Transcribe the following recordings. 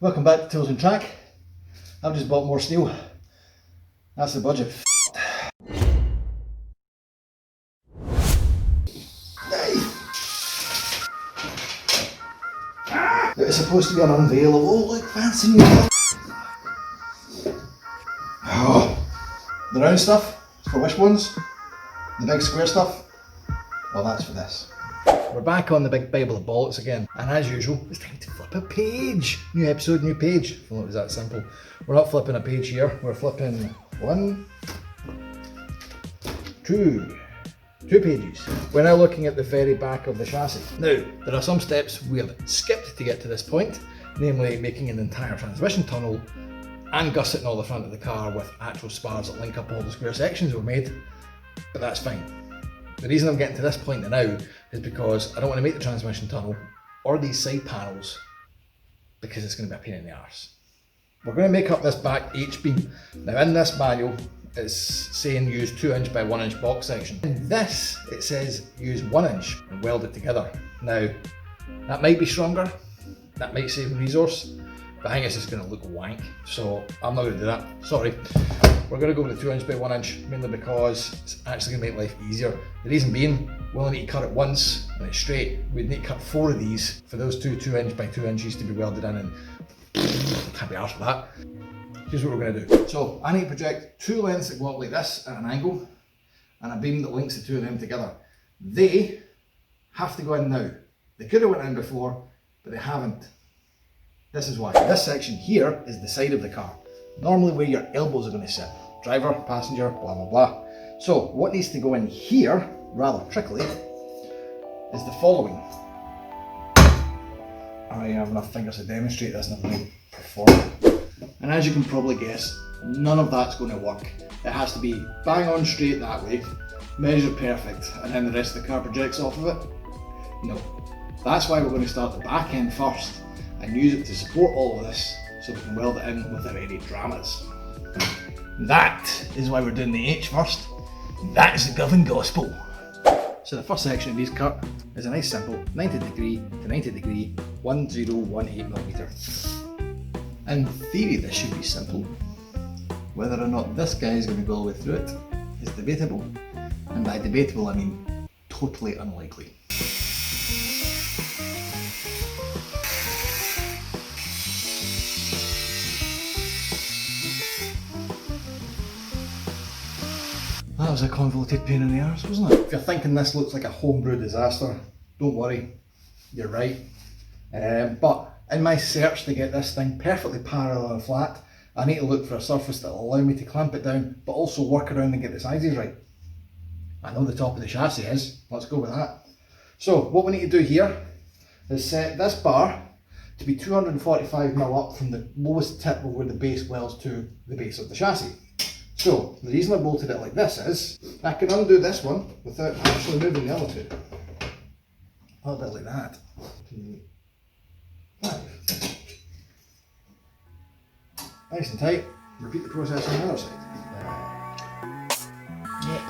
Welcome back to Tools and Track. I've just bought more steel. That's the budget. It's supposed to be an unveilable, look, fancy new. Oh. The round stuff is for wishbones. The big square stuff, well, that's for this. We're back on the big Bible of bollocks again, and as usual, it's time to flip a page. New episode, new page. If only it was that simple. We're not flipping a page here, we're flipping one, two pages. We're now looking at the very back of the chassis. Now, there are some steps we have skipped to get to this point, namely making an entire transmission tunnel and gusseting all the front of the car with actual spars that link up all the square sections we've made, but that's fine. The reason I'm getting to this point now is because I don't want to make the transmission tunnel or these side panels because it's going to be a pain in the arse. We're going to make up this back H-beam. Now in this manual it's saying use 2 inch by 1 inch box section. In this it says use 1 inch and weld it together. Now that might be stronger, that might save resource, but I think it's just going to look wank, so I'm not going to do that, sorry. We're going to go with the 2 inch by 1 inch, mainly because it's actually going to make life easier. The reason being, we only need to cut it once and it's straight. We'd need to cut 4 of these for those 2 inch by 2 inches to be welded in, and can't be arsed with that. Here's what we're going to do. So I need to project 2 lengths that go up like this at an angle and a beam that links the 2 of them together. They have to go in now. They could have went in before, but they haven't. This is why. This section here is the side of the car. Normally where your elbows are going to sit. Driver, passenger, blah blah blah. So what needs to go in here, rather trickily, is the following. I have enough fingers to demonstrate this and I've made perform. And as you can probably guess, none of that's going to work. It has to be bang on straight that way, measure perfect, and then the rest of the car projects off of it. No. That's why we're going to start the back end first and use it to support all of this so we can weld it in without any dramas. That is why we're doing the H first. That is the Govan Gospel. So the first section of these cut is a nice simple 90 degree to 90 degree 1018mm. In theory this should be simple. Whether or not this guy is going to go all the way through it is debatable, and by debatable I mean totally unlikely. That was a convoluted pain in the arse, wasn't it? If you're thinking this looks like a homebrew disaster, don't worry, you're right. But in my search to get this thing perfectly parallel and flat, I need to look for a surface that will allow me to clamp it down, but also work around and get the sizes right. I know the top of the chassis is, let's go with that. So what we need to do here is set this bar to be 245mm up from the lowest tip of where the base welds to the base of the chassis. So, the reason I bolted it like this is, I can undo this one without actually moving the other two. A little bit like that. 2, 5. Nice and tight. Repeat the process on the other side. Yep.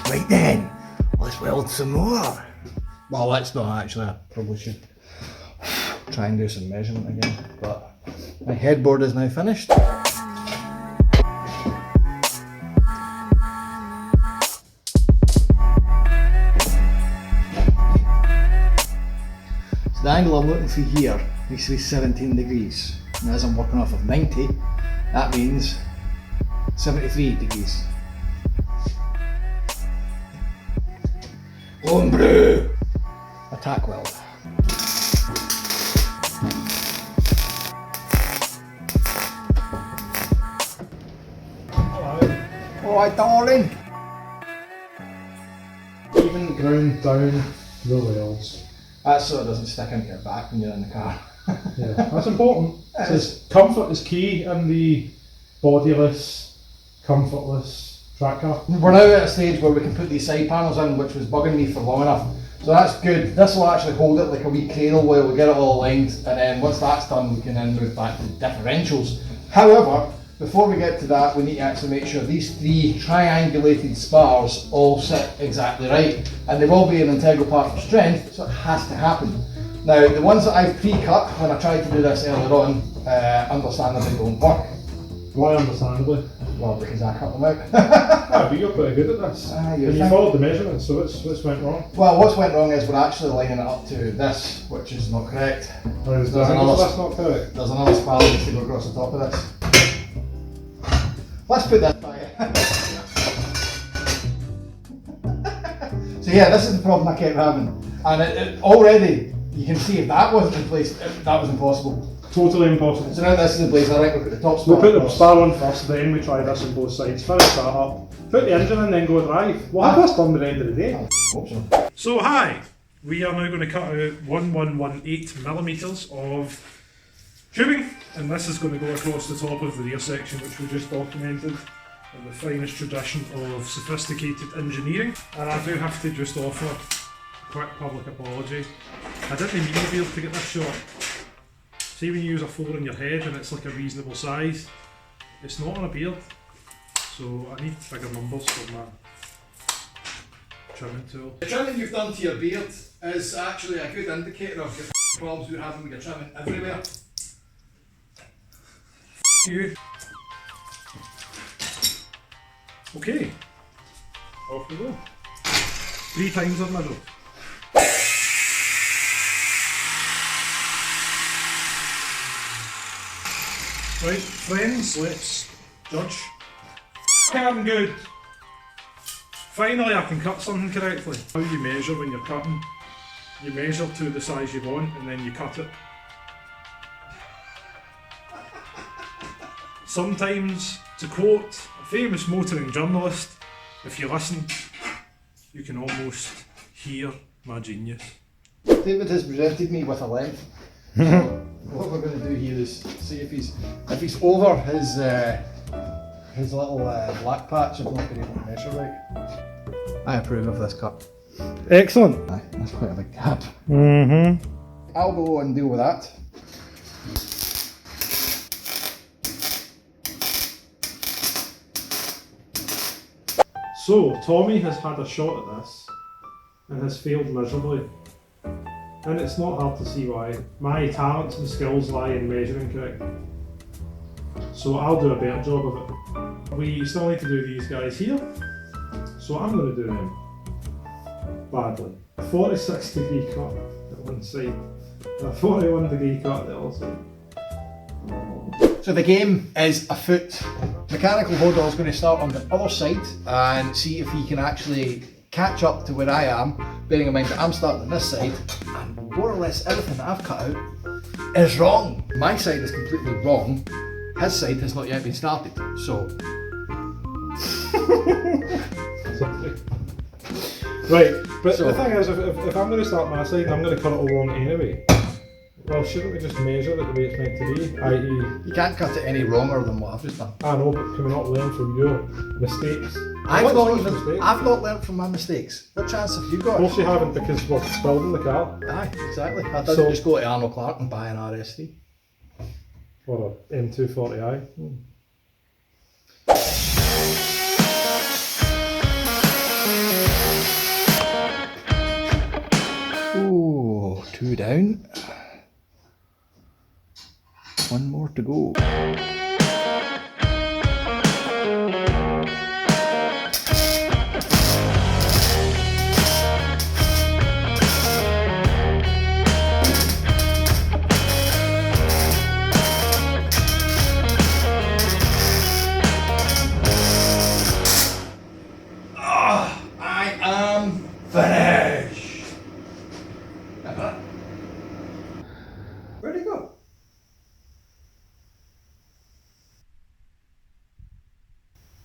Right then, let's weld some more. Well, let's not actually, I probably should try and do some measurement again, but my headboard is now finished. So the angle I'm looking for here needs to be 17 degrees. And as I'm working off of 90, that means 73 degrees. Hombre! Attack weld. Hello. Alright, darling. Even ground down the wheels. That so it doesn't stick into your back when you're in the car. Yeah, that's important. Comfort is key in the bodiless, comfortless track car. We're now at a stage where we can put these side panels in, which was bugging me for long enough. So that's good. This will actually hold it like a wee cradle while we get it all aligned, and then once that's done we can then move back to differentials. However, before we get to that, we need to actually make sure these three triangulated spars all sit exactly right, and they will be an integral part of strength, so it has to happen. Now, the ones that I've pre-cut when I tried to do this earlier on, understandably don't work. Why understandably? Well, because I cut them out. Ah, but you're pretty good at this. You And you think? followed the measurements, so what's went wrong? Well, what's went wrong is we're actually lining it up to this, which is not correct. Or is There's that another- that's not correct? There's another spar that needs to go across the top of this. Let's put this by. So yeah, this is the problem I kept having. And it already, you can see if that wasn't in place, that was impossible. Totally impossible. So now this is in place, I think we'll put the top spar We'll put the across. spar on first, then we try this on both sides. Finish that up, put the engine in, then go drive. We'll have this done by the end of the day. Hope so. So hi, we are now going to cut out 1118mm of tubing, and this is going to go across the top of the rear section, which we just documented in the finest tradition of sophisticated engineering. And I do have to just offer a quick public apology. I didn't mean the beard to get this short. See when you use a 4 in your head and it's like a reasonable size, it's not on a beard, so I need bigger numbers for my trimming tool. The trimming you've done to your beard is actually a good indicator of the problems you're having with your trimming everywhere. You. Okay, off we go. 3 times on middle. Right, friends, let's judge. I'm good. Finally, I can cut something correctly. How you measure when you're cutting, you measure to the size you want and then you cut it. Sometimes, to quote a famous motoring journalist, if you listen, you can almost hear my genius. David has presented me with a length. So what we're going to do here is see if he's over his little black patch of not being able to measure right. I approve of this cut. Excellent. Aye, that's quite a big gap. Mm-hmm. I'll go and deal with that. So, Tommy has had a shot at this and has failed miserably. And it's not hard to see why. My talents and skills lie in measuring correctly. So I'll do a better job of it. We still need to do these guys here. So I'm going to do them badly. A 46 degree cut at one side and a 41 degree cut at the other side. So the game is afoot. Mechanical Hodor is going to start on the other side and see if he can actually catch up to where I am, bearing in mind that I'm starting on this side, and more or less everything that I've cut out is wrong. My side is completely wrong, his side has not yet been started, so... Right, but So- the thing is, if I'm going to start my side and I'm going to cut it all on anyway, well, shouldn't we just measure it the way it's meant to be? I.e., You can't cut it any wronger than what I've just done. I know, but can we not learn from your mistakes? I've What's not those even, mistakes? I've not learnt from my mistakes. What chance have you Of got? course you haven't, because we're building the car. Aye, exactly. I didn't So- just go to Arnold Clark and buy an RS3. Or a M240i. Ooh, 2 down. 1 more to go. I am finished. Where'd he go?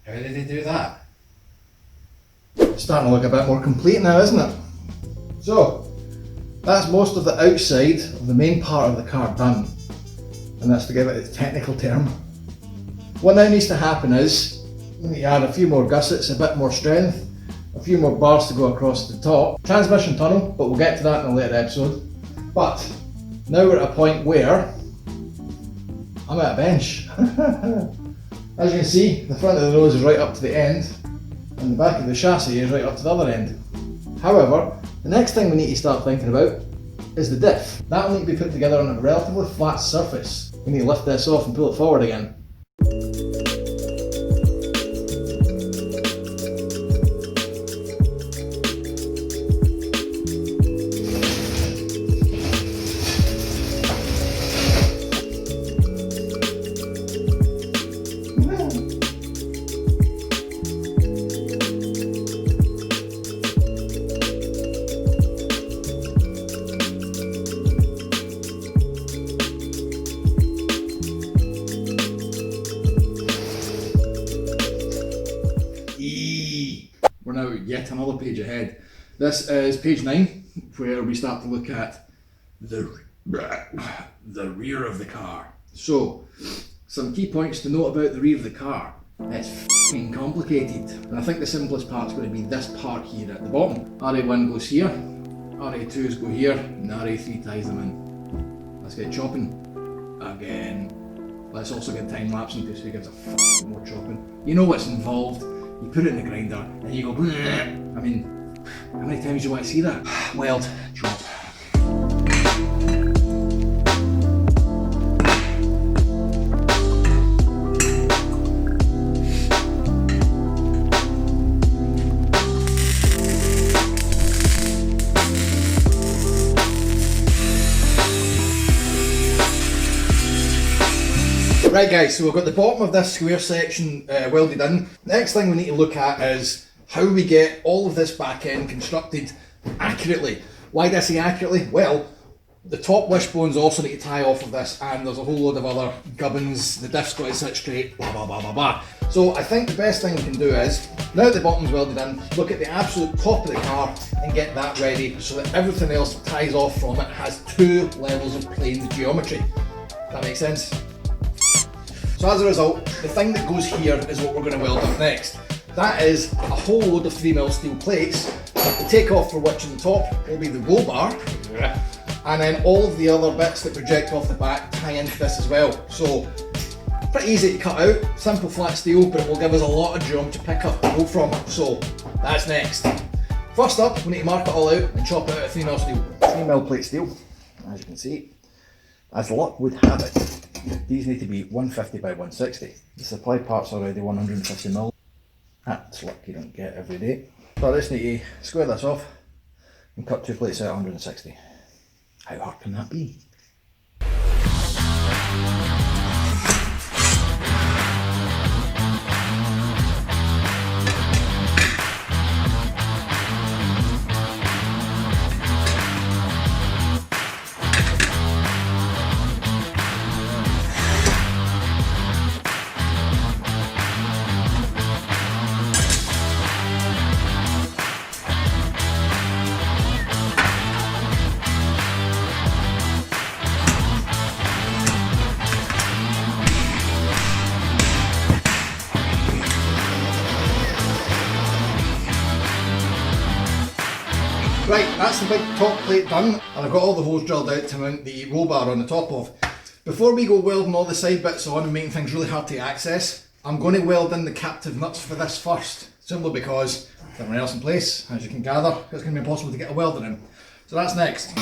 How did he do that? It's starting to look a bit more complete now, isn't it? So, that's most of the outside of the main part of the car done. And that's, to give it a technical term. What now needs to happen is, We need to add a few more gussets, a bit more strength, a few more bars to go across the top. Transmission tunnel, but we'll get to that in a later episode. But now we're at a point where I'm at a bench. As you can see, the front of the nose is right up to the end, and the back of the chassis is right up to the other end. However, the next thing we need to start thinking about is the diff. That will need to be put together on a relatively flat surface. We need to lift this off and pull it forward again. We're now yet another page ahead. This is page 9, where we start to look at the rear of the car. So, some key points to note about the rear of the car. It's f***ing complicated, and I think the simplest part's going to be this part here at the bottom. RA1 goes here, RA2s go here, and RA3 ties them in. Let's get chopping again. Let's also get time lapsing too, so it gives a f***ing more chopping. You know what's involved. You put it in the grinder and you go bleh. I mean, how many times do you want to see that? Weld, chop. Right guys, so we've got the bottom of this square section welded in. Next thing we need to look at is how we get all of this back end constructed accurately. Why do I say accurately? Well, the top wishbones also need to tie off of this, and there's a whole load of other gubbins. The diff's got to sit straight, blah blah blah blah blah. So I think the best thing we can do is, now that the bottom's welded in, look at the absolute top of the car and get that ready so that everything else that ties off from it has 2 levels of planed geometry. That makes sense? So as a result, the thing that goes here is what we're going to weld up next. That is a whole load of 3mm steel plates. The takeoff for which in the top will be the roll bar, and then all of the other bits that project off the back tie into this as well. So pretty easy to cut out, simple flat steel, but it will give us a lot of geometry to pick up and go from. So that's next. First up, we need to mark it all out and chop it out of 3mm steel. 3mm plate steel, as you can see. As luck would have it, these need to be 150 by 160. The supply part's already 150mm. That's luck you don't get every day. So I just need to square this off and cut 2 plates out at 160. How hard can that be? Right, that's the big top plate done, and I've got all the holes drilled out to mount the roll bar on the top of. Before we go welding all the side bits on and making things really hard to access, I'm going to weld in the captive nuts for this first, simply because there's everything else in place. As you can gather, it's going to be impossible to get a welder in. So that's next.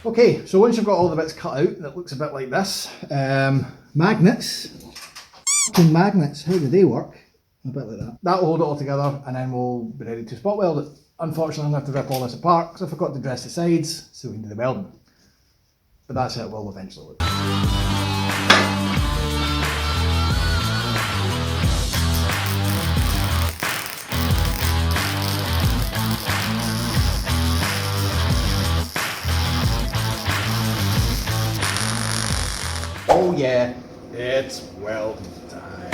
Okay, so once you've got all the bits cut out, that looks a bit like this. Magnets, how do they work? A bit like that. That'll hold it all together, and then we'll be ready to spot weld it. Unfortunately, I'm going to have to rip all this apart because I forgot to dress the sides so we can do the welding. But that's how it will eventually look. Oh yeah, it's welding time.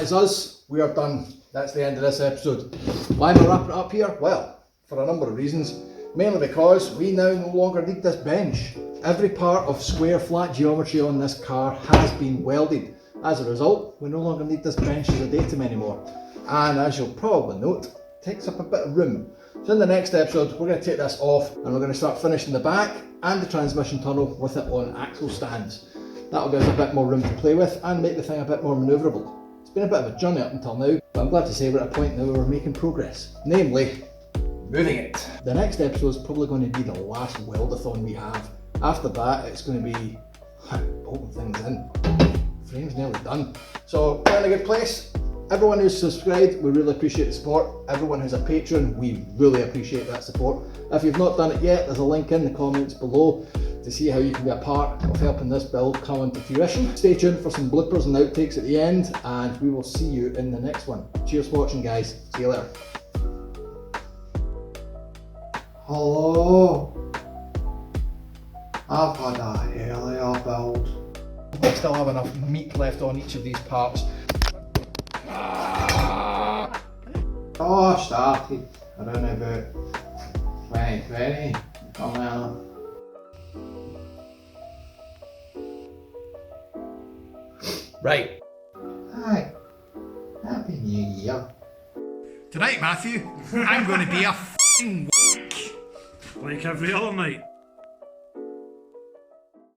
is us. We are done. That's the end of this episode. Why am I wrapping it up here? Well, for a number of reasons. Mainly because we now no longer need this bench. Every part of square flat geometry on this car has been welded. As a result, we no longer need this bench as a datum anymore. And as you'll probably note, it takes up a bit of room. So in the next episode, we're going to take this off and we're going to start finishing the back and the transmission tunnel with it on axle stands. That'll give us a bit more room to play with and make the thing a bit more manoeuvrable. It's been a bit of a journey up until now, but I'm glad to say we're at a point now where we're making progress. Namely, moving it. The next episode is probably going to be the last weldathon we have. After that, it's going to be bolting things in. Frame's nearly done. So we're in a good place. Everyone who's subscribed, we really appreciate the support. Everyone who's a patron, we really appreciate that support. If you've not done it yet, there's a link in the comments below to see how you can be a part of helping this build come into fruition. Stay tuned for some bloopers and outtakes at the end, and we will see you in the next one. Cheers for watching, guys. See you later. Hello. I've had a earlier build. I still have enough meat left on each of these parts. Oh, I started around about 2020. Come on. Right. Hi. Happy New Year. Tonight, Matthew, I'm going to be a f***ing Like every other night.